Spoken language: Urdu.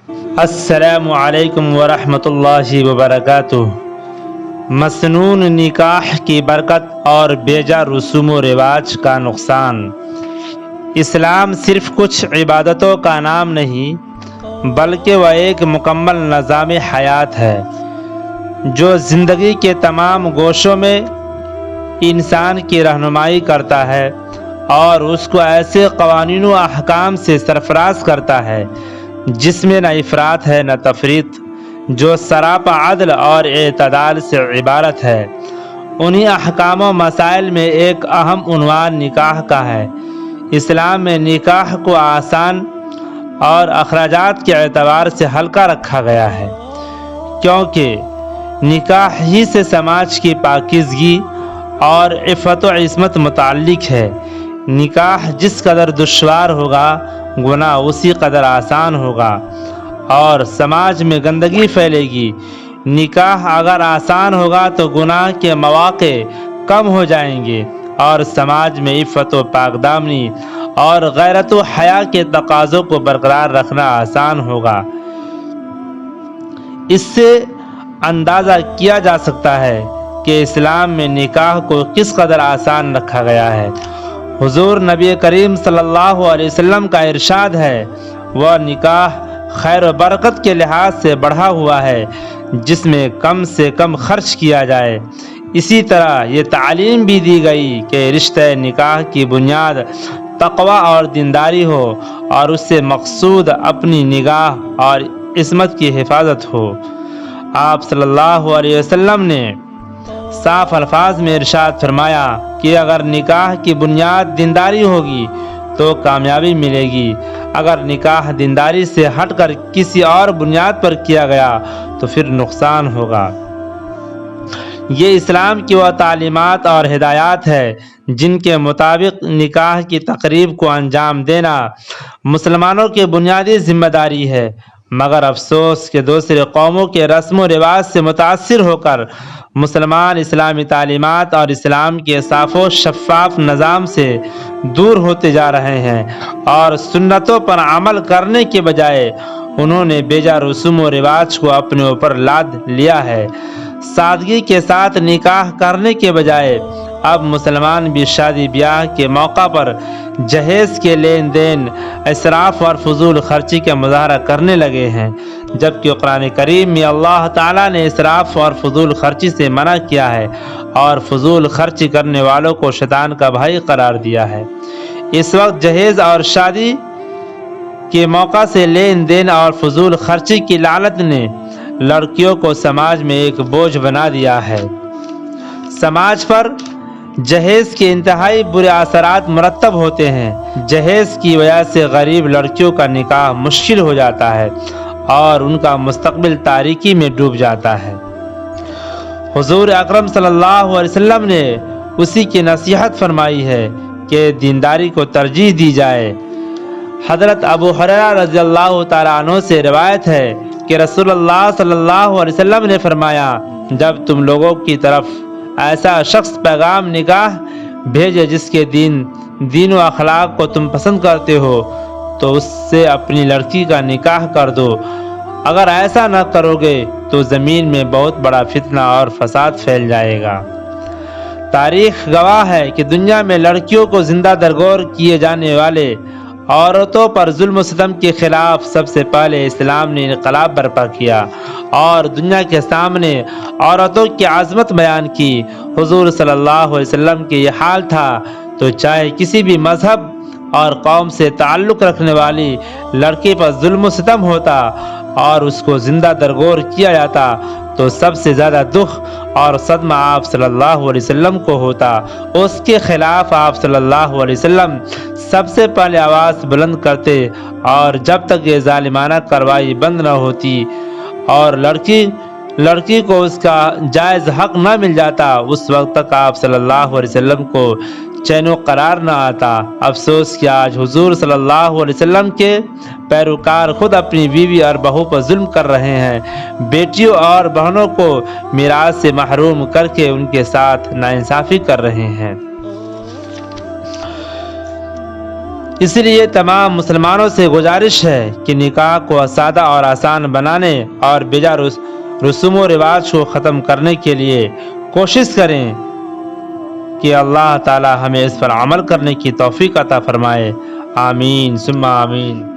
السلام علیکم ورحمۃ اللہ وبرکاتہ۔ مسنون نکاح کی برکت اور بیجا رسوم و رواج کا نقصان۔ اسلام صرف کچھ عبادتوں کا نام نہیں بلکہ وہ ایک مکمل نظام حیات ہے جو زندگی کے تمام گوشوں میں انسان کی رہنمائی کرتا ہے اور اس کو ایسے قوانین و احکام سے سرفراز کرتا ہے جس میں نہ افراط ہے نہ تفریط، جو سراپا عدل اور اعتدال سے عبارت ہے۔ انہی احکام و مسائل میں ایک اہم عنوان نکاح کا ہے۔ اسلام میں نکاح کو آسان اور اخراجات کے اعتبار سے ہلکا رکھا گیا ہے، کیونکہ نکاح ہی سے سماج کی پاکیزگی اور عفت و عصمت متعلق ہے۔ نکاح جس قدر دشوار ہوگا گناہ اسی قدر آسان ہوگا اور سماج میں گندگی پھیلے گی۔ نکاح اگر آسان ہوگا تو گناہ کے مواقع کم ہو جائیں گے اور سماج میں عفت و پاکدامنی اور غیرت و حیا کے تقاضوں کو برقرار رکھنا آسان ہوگا۔ اس سے اندازہ کیا جا سکتا ہے کہ اسلام میں نکاح کو کس قدر آسان رکھا گیا ہے۔ حضور نبی کریم صلی اللہ علیہ وسلم کا ارشاد ہے، وہ نکاح خیر و برکت کے لحاظ سے بڑھا ہوا ہے جس میں کم سے کم خرچ کیا جائے۔ اسی طرح یہ تعلیم بھی دی گئی کہ رشتہ نکاح کی بنیاد تقوی اور دینداری ہو اور اس سے مقصود اپنی نگاہ اور عصمت کی حفاظت ہو۔ آپ صلی اللہ علیہ وسلم نے صاف الفاظ میں ارشاد فرمایا کہ اگر نکاح کی بنیاد دینداری ہوگی تو کامیابی ملے گی، اگر نکاح دینداری سے ہٹ کر کسی اور بنیاد پر کیا گیا تو پھر نقصان ہوگا۔ یہ اسلام کی وہ تعلیمات اور ہدایات ہے جن کے مطابق نکاح کی تقریب کو انجام دینا مسلمانوں کی بنیادی ذمہ داری ہے، مگر افسوس کہ دوسرے قوموں کے رسم و رواج سے متاثر ہو کر مسلمان اسلامی تعلیمات اور اسلام کے صاف و شفاف نظام سے دور ہوتے جا رہے ہیں اور سنتوں پر عمل کرنے کے بجائے انہوں نے بیجا رسوم و رواج کو اپنے اوپر لاد لیا ہے۔ سادگی کے ساتھ نکاح کرنے کے بجائے اب مسلمان بھی شادی بیاہ کے موقع پر جہیز کے لین دین، اسراف اور فضول خرچی کا مظاہرہ کرنے لگے ہیں، جبکہ قرآن کریم میں اللہ تعالیٰ نے اسراف اور فضول خرچی سے منع کیا ہے اور فضول خرچی کرنے والوں کو شیطان کا بھائی قرار دیا ہے۔ اس وقت جہیز اور شادی کے موقع سے لین دین اور فضول خرچی کی لعنت نے لڑکیوں کو سماج میں ایک بوجھ بنا دیا ہے۔ سماج پر جہیز کے انتہائی برے اثرات مرتب ہوتے ہیں۔ جہیز کی وجہ سے غریب لڑکیوں کا نکاح مشکل ہو جاتا ہے اور ان کا مستقبل تاریکی میں ڈوب جاتا ہے۔ حضور اکرم صلی اللہ علیہ وسلم نے اسی کی نصیحت فرمائی ہے کہ دینداری کو ترجیح دی جائے۔ حضرت ابو ہریرہ رضی اللہ تعالیٰ عنہ سے روایت ہے کہ رسول اللہ صلی اللہ علیہ وسلم نے فرمایا، جب تم لوگوں کی طرف ایسا شخص پیغام نکاح بھیجے جس کے دین و اخلاق کو تم پسند کرتے ہو تو اس سے اپنی لڑکی کا نکاح کر دو، اگر ایسا نہ کرو گے تو زمین میں بہت بڑا فتنہ اور فساد پھیل جائے گا۔ تاریخ گواہ ہے کہ دنیا میں لڑکیوں کو زندہ درگور کیے جانے والے عورتوں پر ظلم و ستم کے خلاف سب سے پہلے اسلام نے انقلاب برپا کیا اور دنیا کے سامنے عورتوں کی عظمت بیان کی۔ حضور صلی اللہ علیہ وسلم کے یہ حال تھا تو چاہے کسی بھی مذہب اور قوم سے تعلق رکھنے والی لڑکی پر ظلم و ستم ہوتا اور اس کو زندہ درگور کیا جاتا تو سب سے زیادہ دکھ اور صدمہ آپ صلی اللہ علیہ وسلم کو ہوتا۔ اس کے خلاف آپ صلی اللہ علیہ وسلم سب سے پہلے آواز بلند کرتے اور جب تک یہ ظالمانہ کارروائی بند نہ ہوتی اور لڑکی کو اس کا جائز حق نہ مل جاتا اس وقت تک آپ صلی اللہ علیہ وسلم کو چین و قرار نہ آتا۔ افسوس کہ آج حضور صلی اللہ علیہ وسلم کے پیروکار خود اپنی بیوی اور بہو پر ظلم کر رہے ہیں، بیٹیوں اور بہنوں کو میراث سے محروم کر کے ان کے ساتھ ناانصافی کر رہے ہیں۔ اسی لیے تمام مسلمانوں سے گزارش ہے کہ نکاح کو سادہ اور آسان بنانے اور بجا رسوم و رواج کو ختم کرنے کے لیے کوشش کریں کہ اللہ تعالی ہمیں اس پر عمل کرنے کی توفیق عطا فرمائے۔ آمین ثم آمین۔